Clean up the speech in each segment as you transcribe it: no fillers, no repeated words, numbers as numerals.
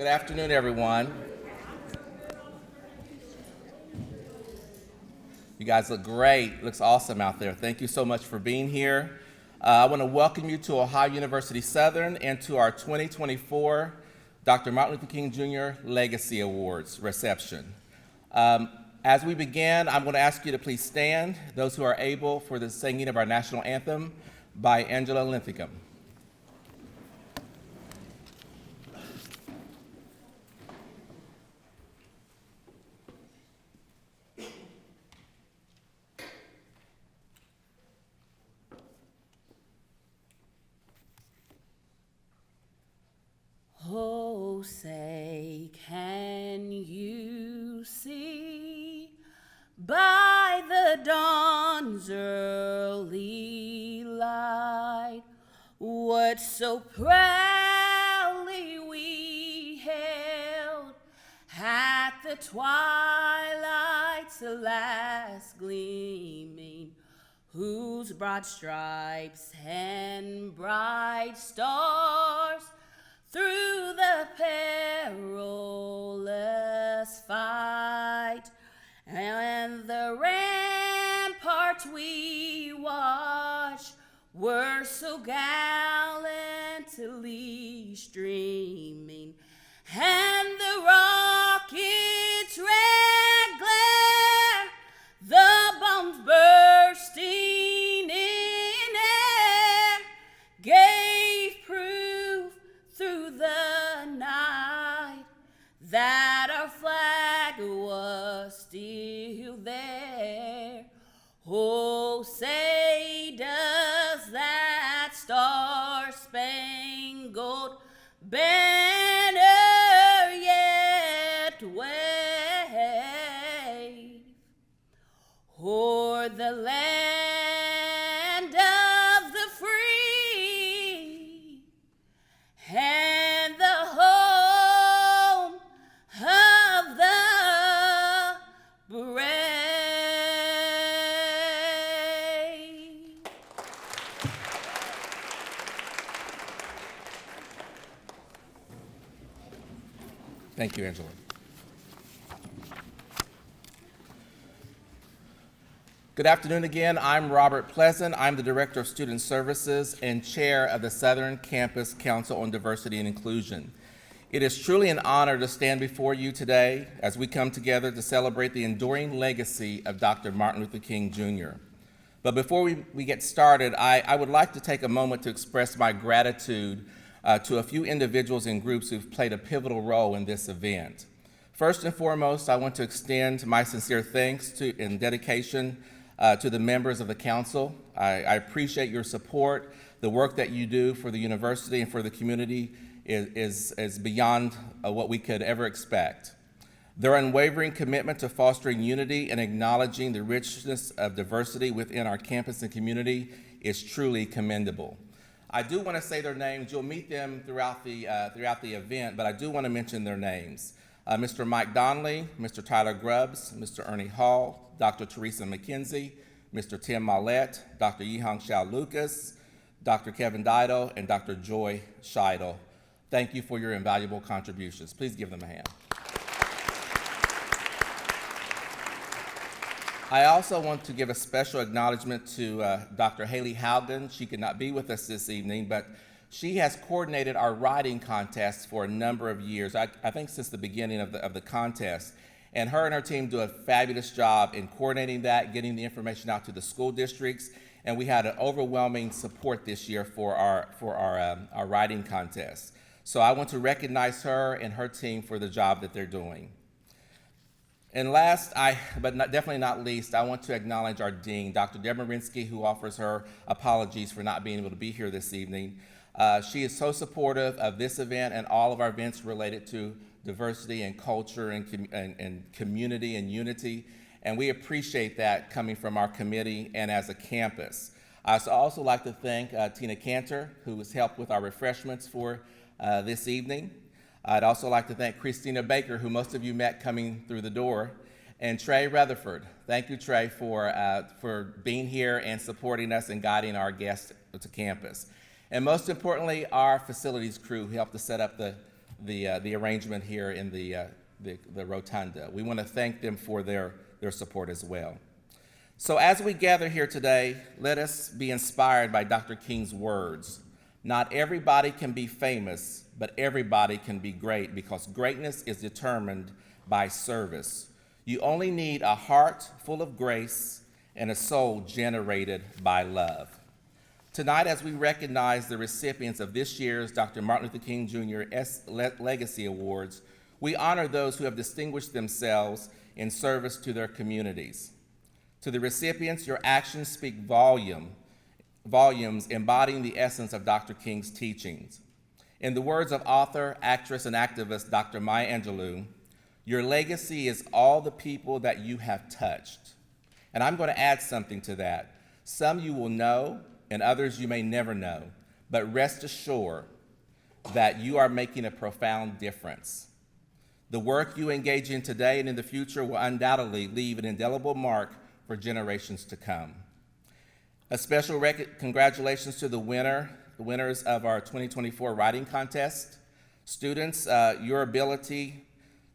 Good afternoon, everyone. You guys look great. Looks awesome out there. Thank you so much for being here. I want to welcome you to Ohio University Southern and to our 2024 Dr. Martin Luther King Jr. Legacy Awards reception. As we begin, I'm going to ask you to please stand, those who are able, for the singing of our national anthem by Angela Linthicum. Oh, say, can you see by the dawn's early light what so proudly we held at the twilight's last gleaming, whose broad stripes and bright stars through the perilous fight and the ramparts we watched were so gallantly streaming, and the rocket's red glare, the bombs bursting in air, gave proof through the night that our flag was still there. Oh, say does that star-spangled banner yet wave o'er the land of the free and the home of the brave? Thank you, Angela. Good afternoon again. I'm Robert Pleasant. I'm the Director of Student Services and Chair of the Southern Campus Council on Diversity and Inclusion. It is truly an honor to stand before you today as we come together to celebrate the enduring legacy of Dr. Martin Luther King Jr. But before we get started, I would like to take a moment to express my gratitude to a few individuals and groups who've played a pivotal role in this event. First and foremost, I want to extend my sincere thanks and dedication to the members of the council. I appreciate your support. The work that you do for the university and for the community is beyond what we could ever expect. Their unwavering commitment to fostering unity and acknowledging the richness of diversity within our campus and community is truly commendable. I do want to say their names. You'll meet them throughout the event, but I do want to mention their names. Mr. Mike Donnelly, Mr. Tyler Grubbs, Mr. Ernie Hall, Dr. Teresa McKenzie, Mr. Tim Mollett, Dr. Yihong Xiao Lucas, Dr. Kevin Dido, and Dr. Joy Scheidel. Thank you for your invaluable contributions. Please give them a hand. I also want to give a special acknowledgement to Dr. Haley Haugen. She could not be with us this evening, but she has coordinated our writing contest for a number of years, I think since the beginning of the contest. And her and her team do a fabulous job in coordinating that, getting the information out to the school districts, and we had an overwhelming support this year for our writing contest. So I want to recognize her and her team for the job that they're doing. And last, definitely not least, I want to acknowledge our dean, Dr. Deb Marinsky, who offers her apologies for not being able to be here this evening. She is so supportive of this event and all of our events related to diversity and culture and community and unity, and we appreciate that coming from our committee and as a campus. I'd also like to thank Tina Cantor, who has helped with our refreshments for this evening. I'd also like to thank Christina Baker, who most of you met coming through the door, and Trey Rutherford. Thank you, Trey, for being here and supporting us and guiding our guests to campus. And most importantly, our facilities crew who helped to set up the arrangement here in the rotunda. We want to thank them for their support as well. So as we gather here today, let us be inspired by Dr. King's words. Not everybody can be famous, but everybody can be great, because greatness is determined by service. You only need a heart full of grace and a soul generated by love. Tonight, as we recognize the recipients of this year's Dr. Martin Luther King Jr. Legacy Awards, we honor those who have distinguished themselves in service to their communities. To the recipients, your actions speak volumes embodying the essence of Dr. King's teachings. In the words of author, actress, and activist Dr. Maya Angelou, your legacy is all the people that you have touched. And I'm going to add something to that. Some you will know, and others you may never know, but rest assured that you are making a profound difference. The work you engage in today and in the future will undoubtedly leave an indelible mark for generations to come. A special congratulations to the winners of our 2024 writing contest. Students, your ability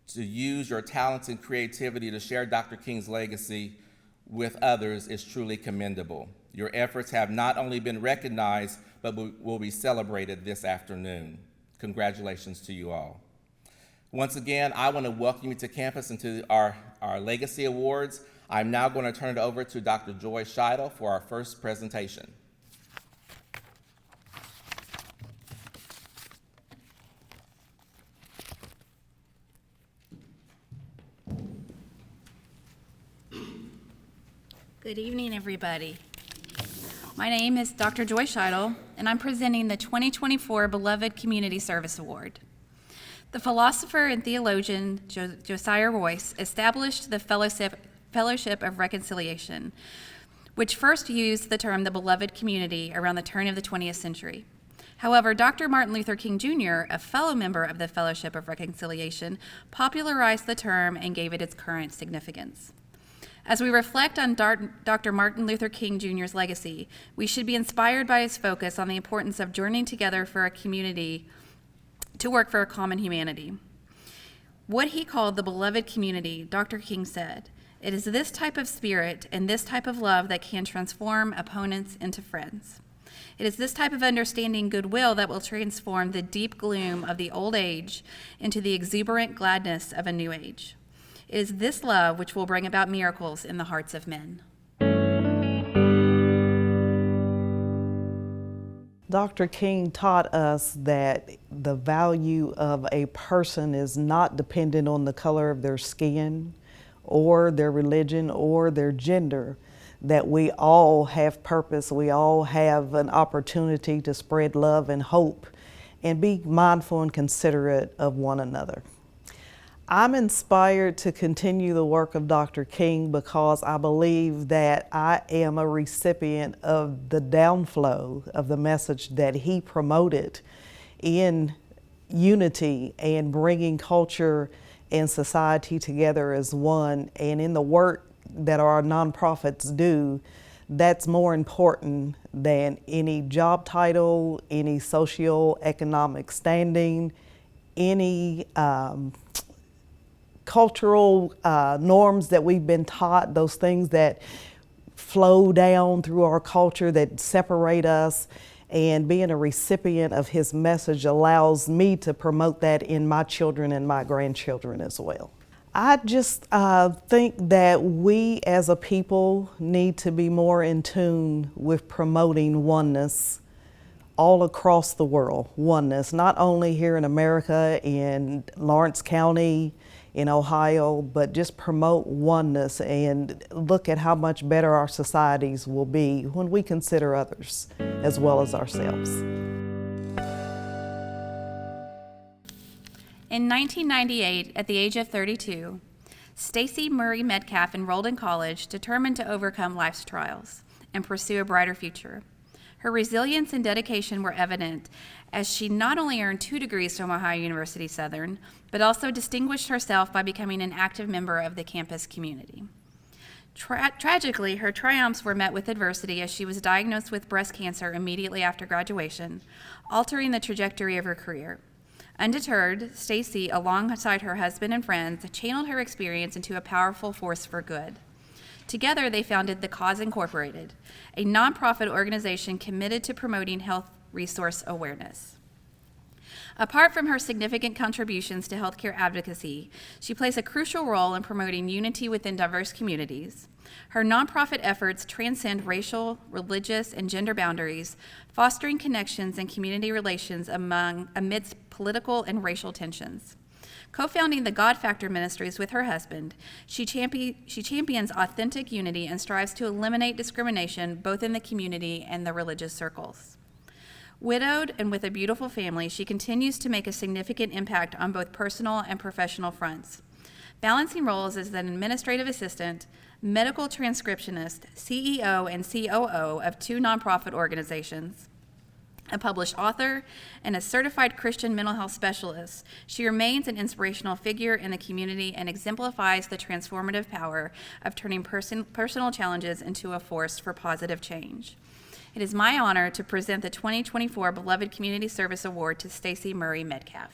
to use your talents and creativity to share Dr. King's legacy with others is truly commendable. Your efforts have not only been recognized, but will be celebrated this afternoon. Congratulations to you all. Once again, I want to welcome you to campus and to our Legacy Awards. I'm now going to turn it over to Dr. Joy Scheidel for our first presentation. Good evening, everybody. My name is Dr. Joy Scheidel, and I'm presenting the 2024 Beloved Community Service Award. The philosopher and theologian Josiah Royce established the Fellowship of Reconciliation, which first used the term the beloved community around the turn of the 20th century. However, Dr. Martin Luther King Jr., a fellow member of the Fellowship of Reconciliation, popularized the term and gave it its current significance. As we reflect on Dr. Martin Luther King Jr.'s legacy, we should be inspired by his focus on the importance of journeying together for a community to work for a common humanity. What he called the beloved community, Dr. King said, "It is this type of spirit and this type of love that can transform opponents into friends. It is this type of understanding goodwill that will transform the deep gloom of the old age into the exuberant gladness of a new age. It is this love which will bring about miracles in the hearts of men." Dr. King taught us that the value of a person is not dependent on the color of their skin or their religion or their gender, that we all have purpose, we all have an opportunity to spread love and hope and be mindful and considerate of one another. I'm inspired to continue the work of Dr. King because I believe that I am a recipient of the downflow of the message that he promoted in unity and bringing culture and society together as one. And in the work that our nonprofits do, that's more important than any job title, any socioeconomic standing, any cultural norms that we've been taught, those things that flow down through our culture that separate us. And being a recipient of his message allows me to promote that in my children and my grandchildren as well. I just think that we as a people need to be more in tune with promoting oneness all across the world. Oneness, not only here in America, in Lawrence County, in Ohio, but just promote oneness and look at how much better our societies will be when we consider others as well as ourselves. In 1998, at the age of 32, Stacy Murray Metcalf enrolled in college, determined to overcome life's trials and pursue a brighter future. Her resilience and dedication were evident as she not only earned 2 degrees from Ohio University Southern, but also distinguished herself by becoming an active member of the campus community. Tragically, her triumphs were met with adversity as she was diagnosed with breast cancer immediately after graduation, altering the trajectory of her career. Undeterred, Stacy, alongside her husband and friends, channeled her experience into a powerful force for good. Together, they founded The Cause Incorporated, a nonprofit organization committed to promoting health resource awareness. Apart from her significant contributions to healthcare advocacy, she plays a crucial role in promoting unity within diverse communities. Her nonprofit efforts transcend racial, religious, and gender boundaries, fostering connections and community relations amidst political and racial tensions. Co-founding the God Factor Ministries with her husband, she champions authentic unity and strives to eliminate discrimination both in the community and the religious circles. Widowed and with a beautiful family, she continues to make a significant impact on both personal and professional fronts. Balancing roles as an administrative assistant, medical transcriptionist, CEO and COO of 2 nonprofit organizations, a published author, and a certified Christian mental health specialist, she remains an inspirational figure in the community and exemplifies the transformative power of turning personal challenges into a force for positive change. It is my honor to present the 2024 Beloved Community Service Award to Stacy Murray Metcalf.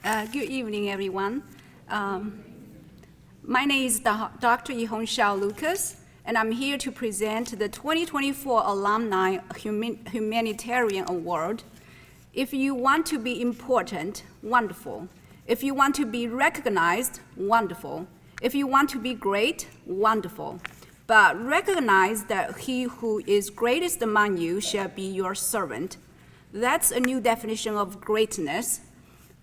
Hi, good evening, everyone. My name is Dr. Yihong Lucas, and I'm here to present the 2024 Alumni Humanitarian Award. If you want to be important, wonderful. If you want to be recognized, wonderful. If you want to be great, wonderful. But recognize that he who is greatest among you shall be your servant. That's a new definition of greatness.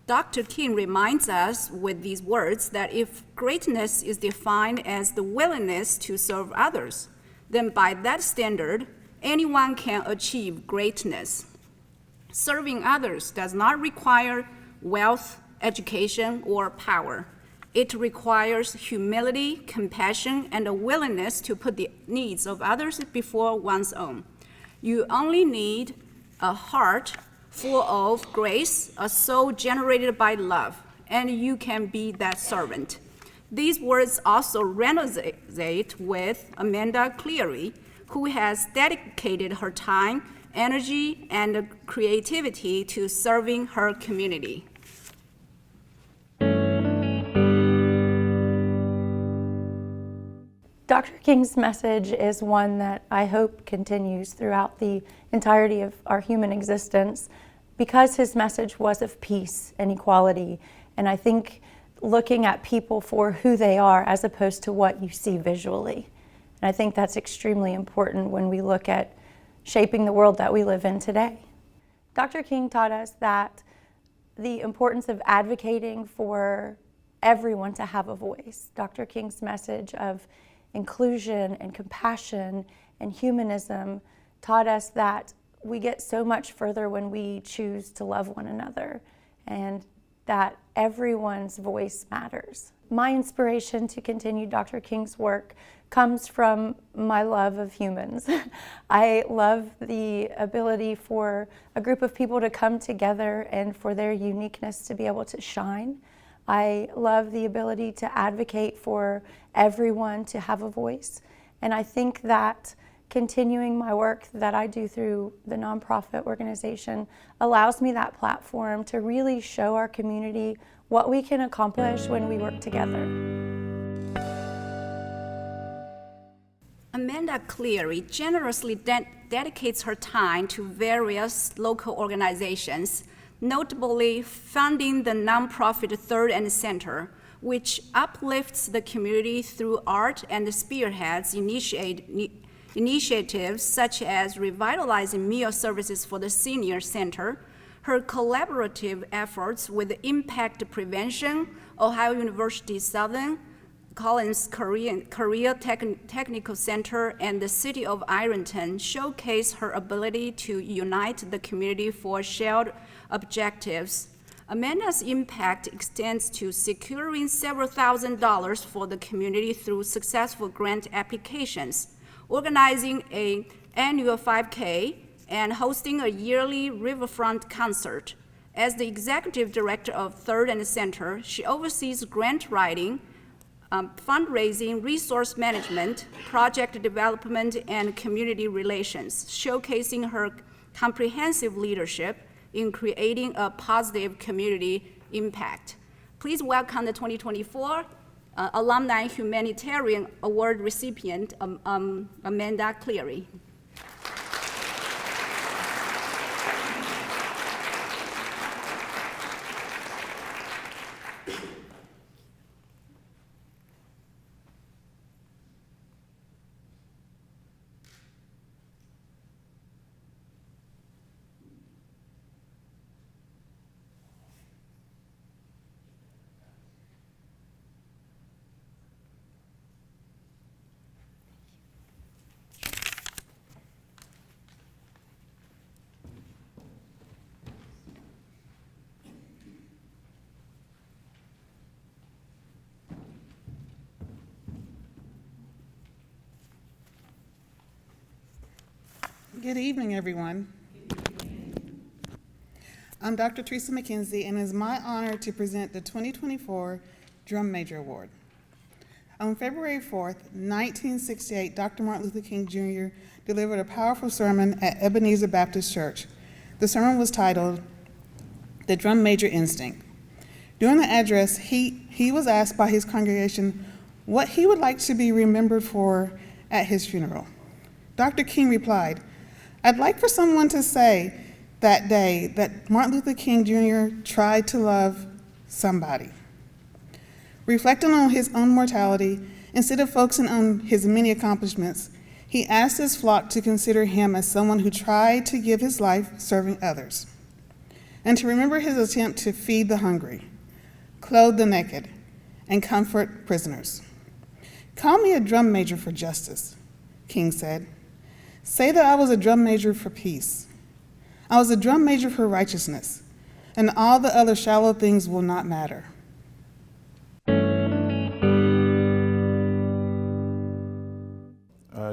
Dr. King reminds us with these words that if greatness is defined as the willingness to serve others, then by that standard, anyone can achieve greatness. Serving others does not require wealth, education, or power. It requires humility, compassion, and a willingness to put the needs of others before one's own. You only need a heart full of grace, a soul generated by love, and you can be that servant. These words also resonate with Amanda Cleary, who has dedicated her time, energy, and creativity to serving her community. Dr. King's message is one that I hope continues throughout the entirety of our human existence because his message was of peace and equality. And I think looking at people for who they are as opposed to what you see visually. And I think that's extremely important when we look at shaping the world that we live in today. Dr. King taught us that the importance of advocating for everyone to have a voice. Dr. King's message of inclusion and compassion and humanism taught us that we get so much further when we choose to love one another and that everyone's voice matters. My inspiration to continue Dr. King's work comes from my love of humans. I love the ability for a group of people to come together and for their uniqueness to be able to shine. I love the ability to advocate for everyone to have a voice. And I think that continuing my work that I do through the nonprofit organization allows me that platform to really show our community what we can accomplish when we work together. Amanda Cleary generously dedicates her time to various local organizations, notably funding the nonprofit Third and Center, which uplifts the community through art and spearheads initiatives such as revitalizing meal services for the senior center, her collaborative efforts with Impact Prevention, Ohio University Southern, Collins Career Technical Center, and the City of Ironton showcase her ability to unite the community for shared objectives. Amanda's impact extends to securing several $1,000s for the community through successful grant applications, organizing an annual 5K, and hosting a yearly riverfront concert. As the executive director of Third and Center, she oversees grant writing, fundraising, resource management, project development, and community relations, showcasing her comprehensive leadership in creating a positive community impact. Please welcome the 2024 Alumni Humanitarian Award recipient, Amanda Cleary. Good evening, everyone. I'm Dr. Teresa McKenzie, and it is my honor to present the 2024 Drum Major Award. On February 4th, 1968, Dr. Martin Luther King Jr. delivered a powerful sermon at Ebenezer Baptist Church. The sermon was titled, "The Drum Major Instinct." During the address, he was asked by his congregation what he would like to be remembered for at his funeral. Dr. King replied, "I'd like for someone to say that day that Martin Luther King Jr. tried to love somebody." Reflecting on his own mortality, instead of focusing on his many accomplishments, he asked his flock to consider him as someone who tried to give his life serving others, and to remember his attempt to feed the hungry, clothe the naked, and comfort prisoners. "Call me a drum major for justice," King said. "Say that I was a drum major for peace. I was a drum major for righteousness, and all the other shallow things will not matter."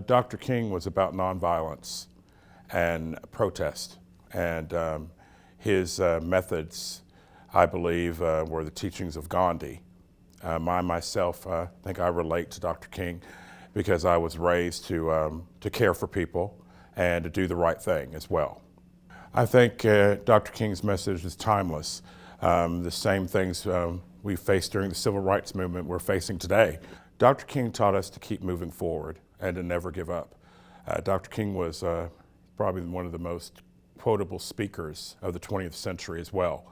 Dr. King was about nonviolence and protest, and his methods, I believe, were the teachings of Gandhi. Myself, think I relate to Dr. King because I was raised to care for people and to do the right thing as well. I think Dr. King's message is timeless. The same things we faced during the Civil Rights Movement we're facing today. Dr. King taught us to keep moving forward and to never give up. Dr. King was probably one of the most quotable speakers of the 20th century as well.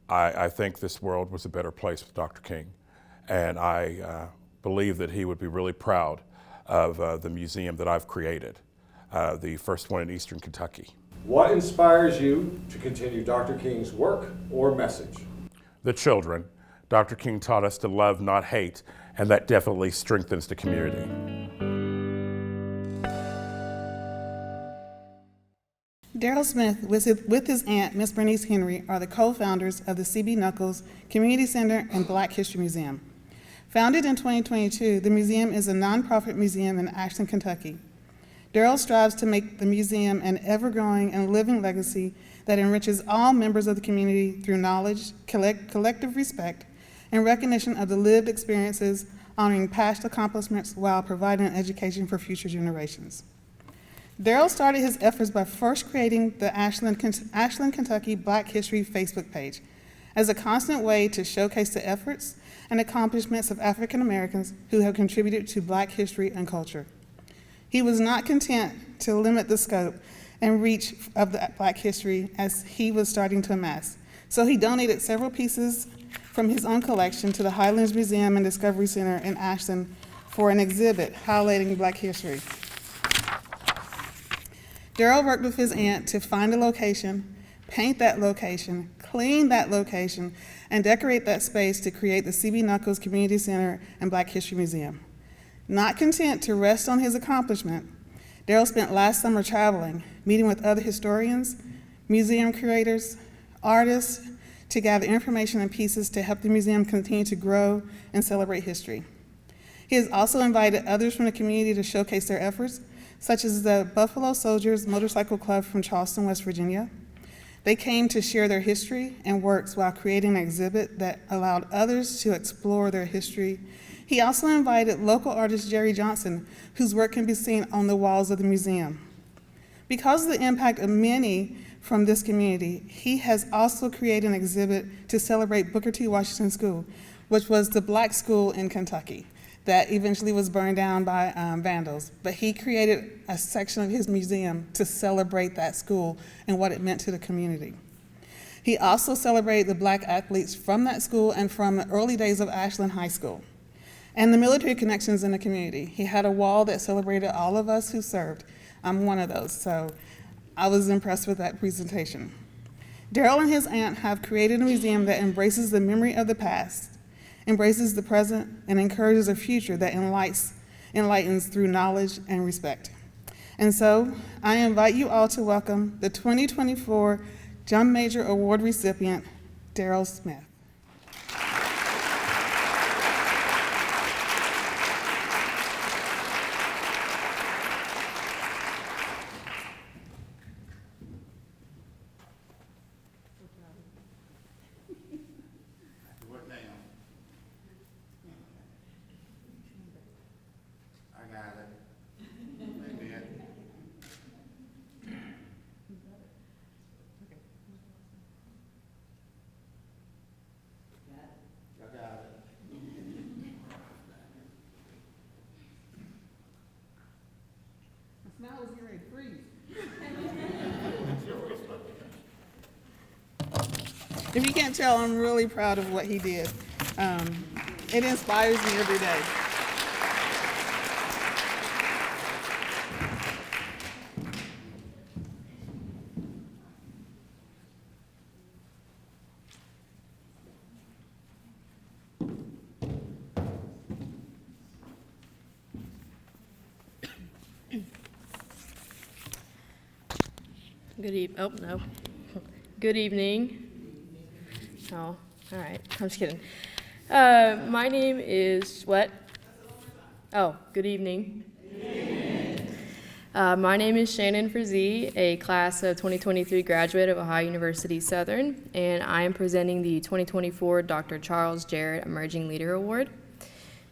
I think this world was a better place with Dr. King, and I believe that he would be really proud of the museum that I've created, the first one in Eastern Kentucky. What inspires you to continue Dr. King's work or message? The children. Dr. King taught us to love, not hate, and that definitely strengthens the community. Daryl Smith, with his aunt, Miss Bernice Henry, are the co-founders of the C.B. Knuckles Community Center and Black History Museum. Founded in 2022, the museum is a nonprofit museum in Ashland, Kentucky. Daryl strives to make the museum an ever-growing and living legacy that enriches all members of the community through knowledge, collective respect, and recognition of the lived experiences, honoring past accomplishments while providing an education for future generations. Daryl started his efforts by first creating the Ashland, Kentucky Black History Facebook page as a constant way to showcase the efforts and accomplishments of African Americans who have contributed to Black history and culture. He was not content to limit the scope and reach of the Black history as he was starting to amass. So he donated several pieces from his own collection to the Highlands Museum and Discovery Center in Ashland for an exhibit highlighting Black history. Daryl worked with his aunt to find a location, paint that location, clean that location, and decorate that space to create the C.B. Knuckles Community Center and Black History Museum. Not content to rest on his accomplishment, Daryl spent last summer traveling, meeting with other historians, museum curators, artists, to gather information and pieces to help the museum continue to grow and celebrate history. He has also invited others from the community to showcase their efforts, such as the Buffalo Soldiers Motorcycle Club from Charleston, West Virginia. They came to share their history and works while creating an exhibit that allowed others to explore their history. He also invited local artist Jerry Johnson, whose work can be seen on the walls of the museum. Because of the impact of many from this community, he has also created an exhibit to celebrate Booker T. Washington School, which was the Black school in Kentucky that eventually was burned down by vandals. But he created a section of his museum to celebrate that school and what it meant to the community. He also celebrated the Black athletes from that school and from the early days of Ashland High School, and the military connections in the community. He had a wall that celebrated all of us who served. I'm one of those, so I was impressed with that presentation. Daryl and his aunt have created a museum that embraces the memory of the past, embraces the present, and encourages a future that enlightens through knowledge and respect. And so, I invite you all to welcome the 2024 Drum Major Award recipient, Daryl Smith. Now it's getting ready to freeze. If you can't tell, I'm really proud of what he did. It inspires me every day. Good evening. Oh, all right. I'm just kidding. My name is what? Oh, good evening. My name is Shannon Frazee, a class of 2023 graduate of Ohio University Southern, and I am presenting the 2024 Dr. Charles Jarrett Emerging Leader Award.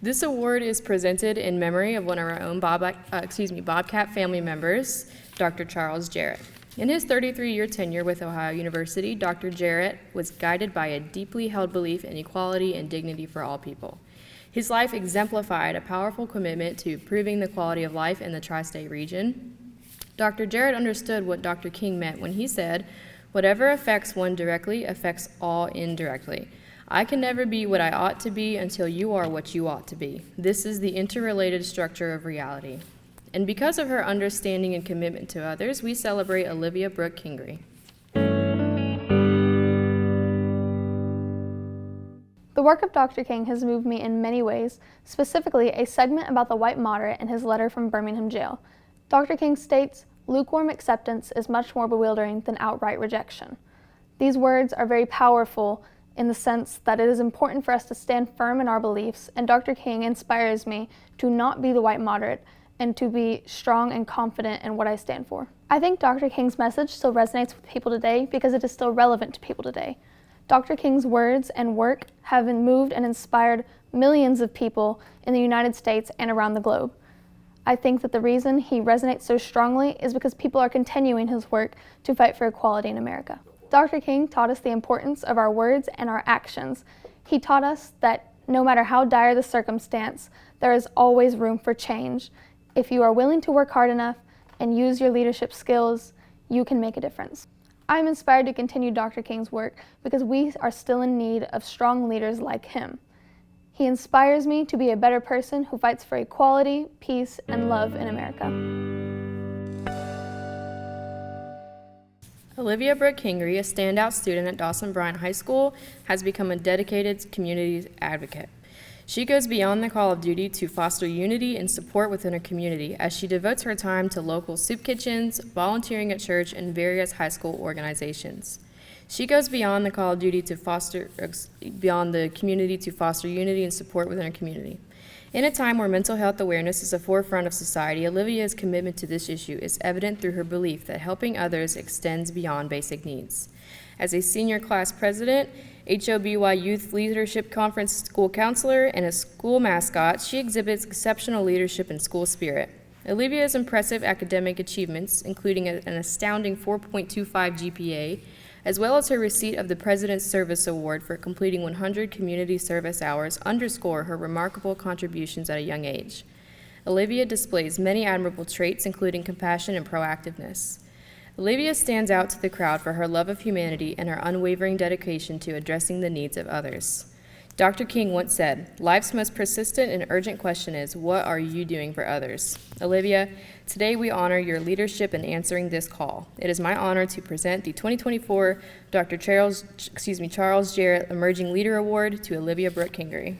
This award is presented in memory of one of our own Bobcat family members, Dr. Charles Jarrett. In his 33-year tenure with Ohio University, Dr. Jarrett was guided by a deeply held belief in equality and dignity for all people. His life exemplified a powerful commitment to improving the quality of life in the tri-state region. Dr. Jarrett understood what Dr. King meant when he said, "Whatever affects one directly affects all indirectly. I can never be what I ought to be until you are what you ought to be. This is the interrelated structure of reality." And because of her understanding and commitment to others, we celebrate Olivia Brooke Kingery. The work of Dr. King has moved me in many ways, specifically a segment about the white moderate in his letter from Birmingham jail. Dr. King states, "Lukewarm acceptance is much more bewildering than outright rejection." These words are very powerful in the sense that it is important for us to stand firm in our beliefs, and Dr. King inspires me to not be the white moderate and to be strong and confident in what I stand for. I think Dr. King's message still resonates with people today because it is still relevant to people today. Dr. King's words and work have moved and inspired millions of people in the United States and around the globe. I think that the reason he resonates so strongly is because people are continuing his work to fight for equality in America. Dr. King taught us the importance of our words and our actions. He taught us that no matter how dire the circumstance, there is always room for change. If you are willing to work hard enough and use your leadership skills, you can make a difference. I'm inspired to continue Dr. King's work because we are still in need of strong leaders like him. He inspires me to be a better person who fights for equality, peace, and love in America. Olivia Brooke Kingery, a standout student at Dawson Bryant High School, has become a dedicated community advocate. She goes beyond the call of duty to foster unity and support within her community as she devotes her time to local soup kitchens, volunteering at church, and various high school organizations. She goes beyond the call of duty to beyond the community to foster unity and support within her community. In a time where mental health awareness is a forefront of society, Olivia's commitment to this issue is evident through her belief that helping others extends beyond basic needs. As a senior class president, HOBY Youth Leadership Conference school counselor, and a school mascot, she exhibits exceptional leadership and school spirit. Olivia's impressive academic achievements, including an astounding 4.25 GPA, as well as her receipt of the President's Service Award for completing 100 community service hours, underscore her remarkable contributions at a young age. Olivia displays many admirable traits, including compassion and proactiveness. Olivia stands out to the crowd for her love of humanity and her unwavering dedication to addressing the needs of others. Dr. King once said, "Life's most persistent and urgent question is, what are you doing for others?" Olivia, today we honor your leadership in answering this call. It is my honor to present the 2024 Dr. Charles Jarrett Emerging Leader Award to Olivia Brooke Kingery.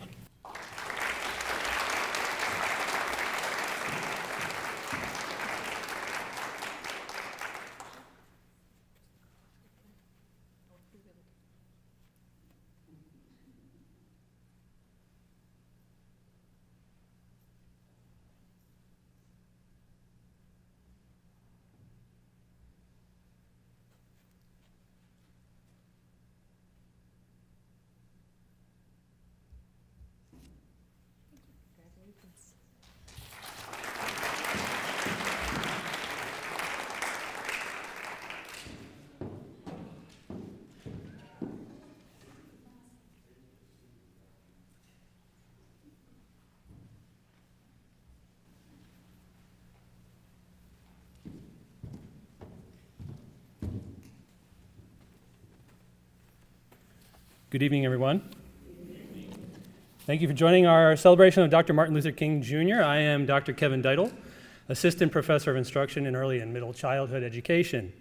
Good evening, everyone. Thank you for joining our celebration of Dr. Martin Luther King Jr. I am Dr. Kevin Deitel, Assistant Professor of Instruction in Early and Middle Childhood Education.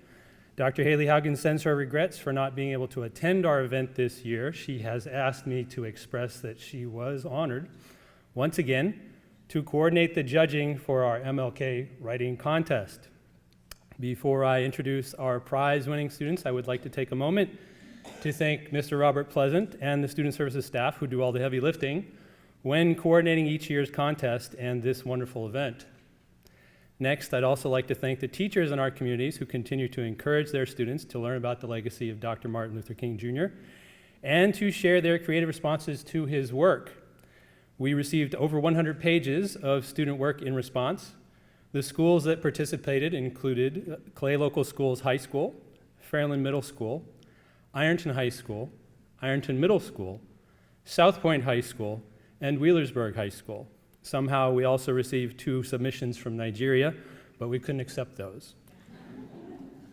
Dr. Haley Haugen sends her regrets for not being able to attend our event this year. She has asked me to express that she was honored, once again, to coordinate the judging for our MLK writing contest. Before I introduce our prize-winning students, I would like to take a moment to thank Mr. Robert Pleasant and the Student Services staff who do all the heavy lifting when coordinating each year's contest and this wonderful event. Next, I'd also like to thank the teachers in our communities who continue to encourage their students to learn about the legacy of Dr. Martin Luther King Jr. and to share their creative responses to his work. We received over 100 pages of student work in response. The schools that participated included Clay Local Schools High School, Fairland Middle School, Ironton High School, Ironton Middle School, South Point High School, and Wheelersburg High School. Somehow we also received 2 submissions from Nigeria, but we couldn't accept those.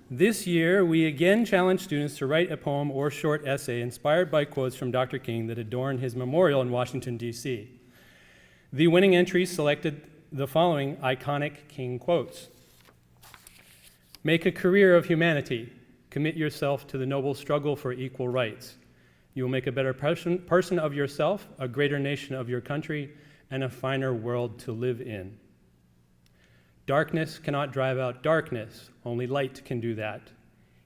This year, we again challenged students to write a poem or short essay inspired by quotes from Dr. King that adorn his memorial in Washington, D.C. The winning entries selected the following iconic King quotes. "Make a career of humanity. Commit yourself to the noble struggle for equal rights. You will make a better person of yourself, a greater nation of your country, and a finer world to live in. Darkness cannot drive out darkness, only light can do that.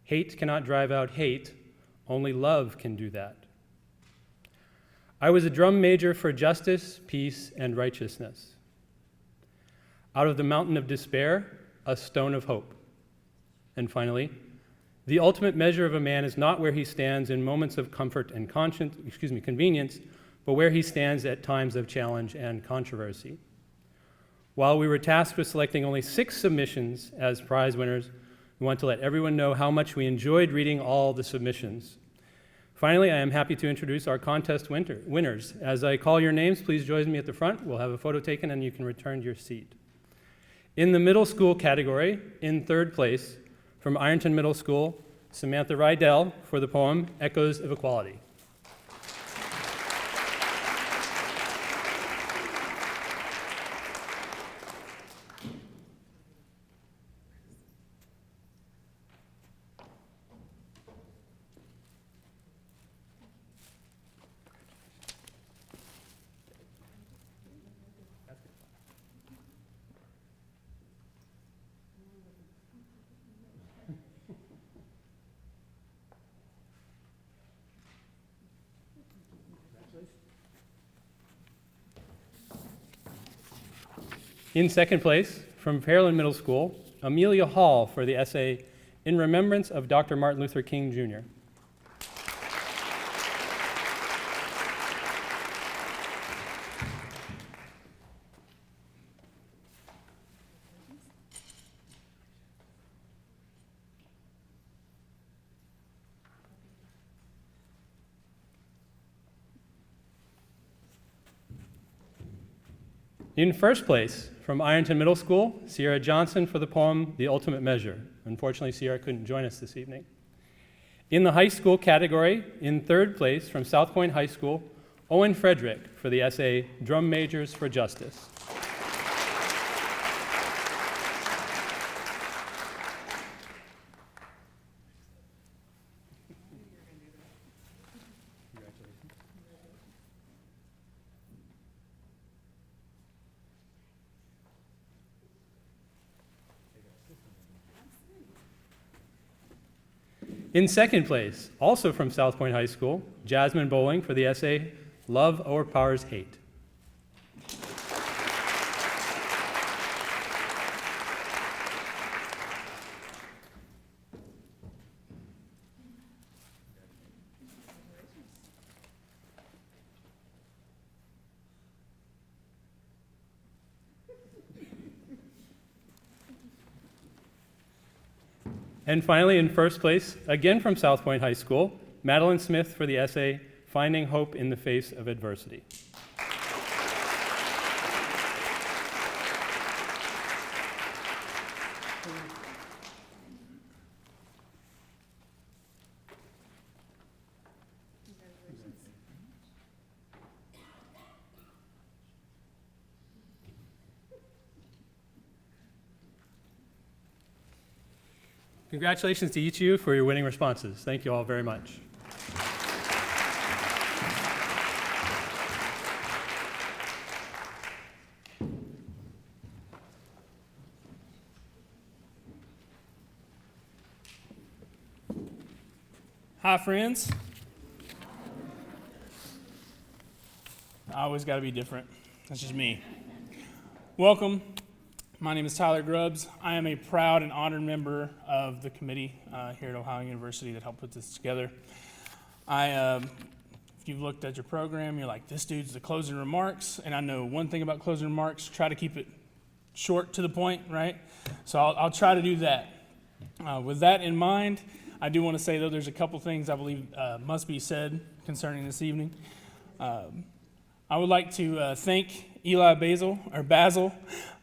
Hate cannot drive out hate, only love can do that. I was a drum major for justice, peace, and righteousness. Out of the mountain of despair, a stone of hope. And finally, the ultimate measure of a man is not where he stands in moments of comfort and convenience, but where he stands at times of challenge and controversy." While we were tasked with selecting only 6 submissions as prize winners, we want to let everyone know how much we enjoyed reading all the submissions. Finally, I am happy to introduce our contest winners. As I call your names, please join me at the front. We'll have a photo taken and you can return to your seat. In the middle school category, in 3rd place, from Ironton Middle School, Samantha Rydell for the poem Echoes of Equality. In second place, from Pearland Middle School, Amelia Hall for the essay In Remembrance of Dr. Martin Luther King, Jr. In first place, from Ironton Middle School, Sierra Johnson for the poem The Ultimate Measure. Unfortunately, Sierra couldn't join us this evening. In the high school category, in third place, from South Point High School, Owen Frederick for the essay Drum Majors for Justice. In second place, also from South Point High School, Jasmine Bowling for the essay Love Overpowers Hate. And finally, in first place, again from South Point High School, Madeline Smith for the essay, Finding Hope in the Face of Adversity. Congratulations to each of you for your winning responses. Thank you all very much. Hi, friends. I always got to be different. That's just me. Welcome. My name is Tyler Grubbs. I am a proud and honored member of the committee here at Ohio University that helped put this together. If you've looked at your program, you're like, this dude's the closing remarks, and I know one thing about closing remarks, try to keep it short to the point, right? So I'll try to do that. With that in mind, I do want to say, though, there's a couple things I believe must be said concerning this evening. I would like to thank Eli Basil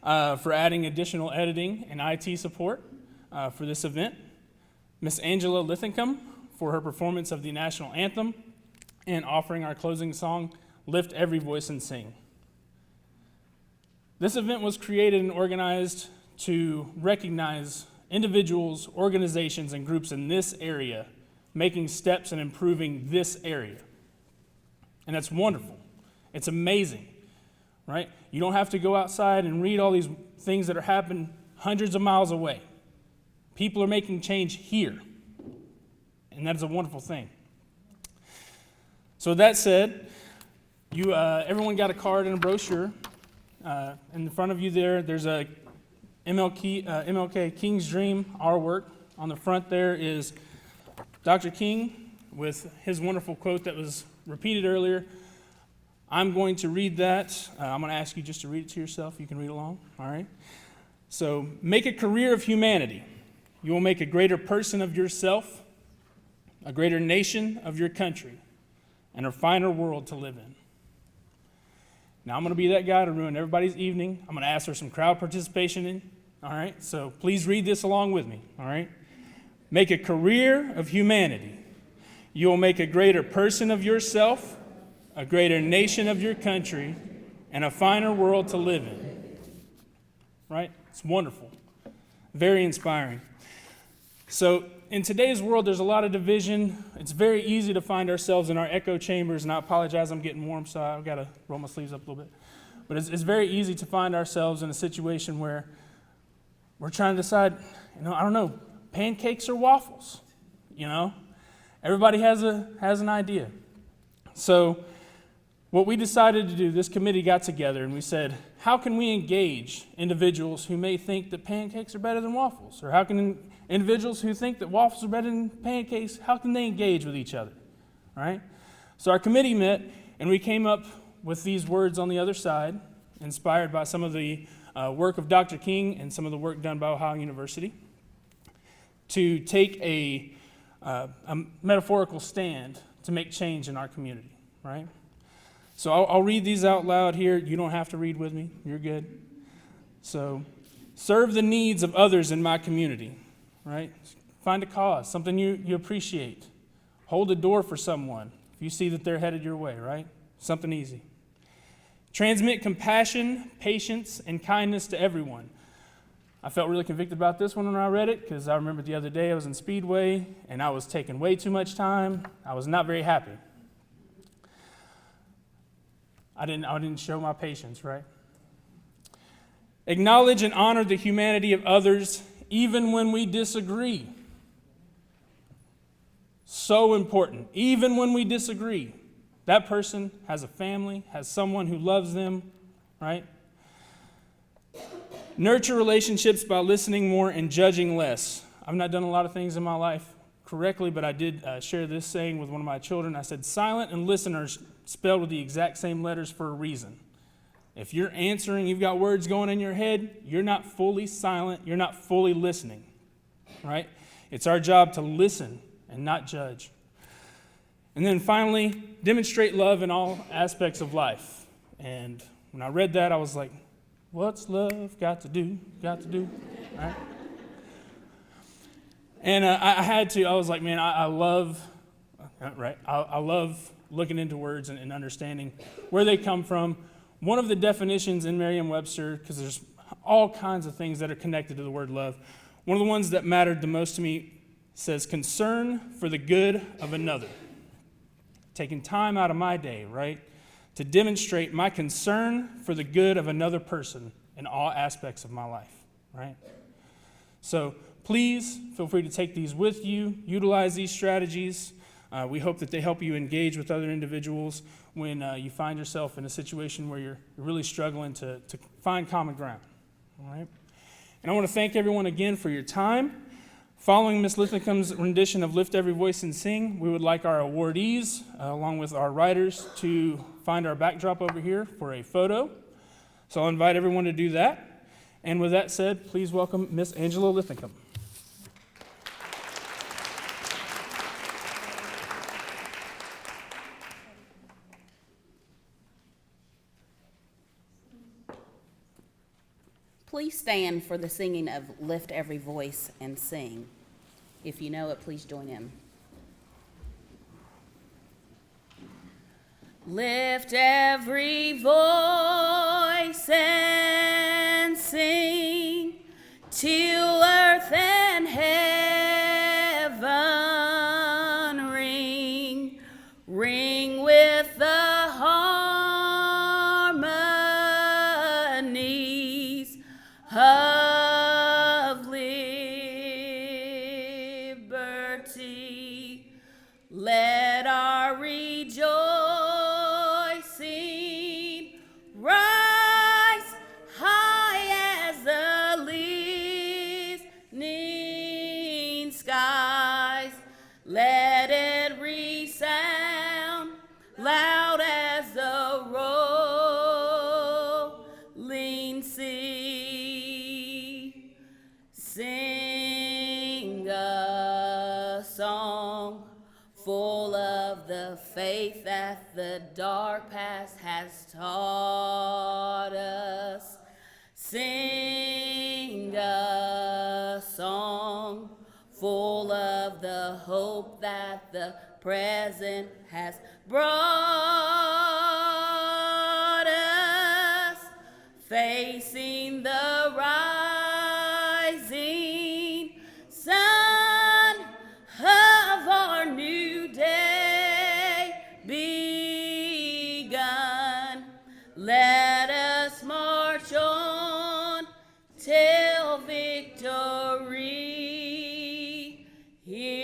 for adding additional editing and IT support for this event, Miss Angela Lithingham for her performance of the national anthem and offering our closing song, Lift Every Voice and Sing. This event was created and organized to recognize individuals, organizations, and groups in this area making steps in improving this area. And that's wonderful. It's amazing, right? You don't have to go outside and read all these things that are happening hundreds of miles away. People are making change here, and that is a wonderful thing. So with that said, everyone got a card and a brochure. In front of you there's a MLK King's Dream, our work. On the front there is Dr. King with his wonderful quote that was repeated earlier. I'm going to read that. I'm going to ask you just to read it to yourself. You can read along, all right? So, make a career of humanity. You will make a greater person of yourself, a greater nation of your country, and a finer world to live in. Now, I'm going to be that guy to ruin everybody's evening. I'm going to ask for some crowd participation in, all right? So, please read this along with me, all right? Make a career of humanity. You will make a greater person of yourself, a greater nation of your country, and a finer world to live in. Right? It's wonderful. Very inspiring. So, in today's world, there's a lot of division. It's very easy to find ourselves in our echo chambers, and I apologize, I'm getting warm, so I've got to roll my sleeves up a little bit. But it's very easy to find ourselves in a situation where we're trying to decide, I don't know, pancakes or waffles, Everybody has an idea. So, what we decided to do, this committee got together and we said, how can we engage individuals who may think that pancakes are better than waffles? Or how can individuals who think that waffles are better than pancakes, how can they engage with each other? All right? So our committee met and we came up with these words on the other side, inspired by some of the work of Dr. King and some of the work done by Ohio University, to take a metaphorical stand to make change in our community, right? So I'll read these out loud here. You don't have to read with me. You're good. So, serve the needs of others in my community, right? Find a cause, something you appreciate. Hold a door for someone if you see that they're headed your way, right? Something easy. Transmit compassion, patience, and kindness to everyone. I felt really convicted about this one when I read it because I remember the other day I was in Speedway and I was taking way too much time. I was not very happy. I didn't show my patience, right? Acknowledge and honor the humanity of others even when we disagree. So important. Even when we disagree. That person has a family, has someone who loves them, right? Nurture relationships by listening more and judging less. I've not done a lot of things in my life correctly, but I did share this saying with one of my children. I said, silent and listen are spelled with the exact same letters for a reason. If you're answering, you've got words going in your head, you're not fully silent, you're not fully listening, right? It's our job to listen and not judge. And then finally, demonstrate love in all aspects of life. And when I read that, I was like, what's love got to do, right? And I was like, man, I love, right? I love looking into words and understanding where they come from. One of the definitions in Merriam-Webster, because there's all kinds of things that are connected to the word love, one of the ones that mattered the most to me says, concern for the good of another. Taking time out of my day, right, to demonstrate my concern for the good of another person in all aspects of my life, right? So please feel free to take these with you, utilize these strategies. We hope that they help you engage with other individuals when you find yourself in a situation where you're really struggling to find common ground, all right? And I want to thank everyone again for your time. Following Ms. Lithicum's rendition of Lift Every Voice and Sing, we would like our awardees, along with our writers, to find our backdrop over here for a photo. So I'll invite everyone to do that. And with that said, please welcome Ms. Angela Lithicum. Please stand for the singing of Lift Every Voice and Sing. If you know it, please join in. Lift every voice and sing till earth and heaven ring, ring with the harmonies of liberty. Let our rejoicing rise high as the listening skies. Let it resound loud as the rolling sea. Sing a song full of the faith that the dark past has taught us. Sing a song full of the hope that the present has brought us. Facing the rising sun of our new day begun. Let us march on till victory. Here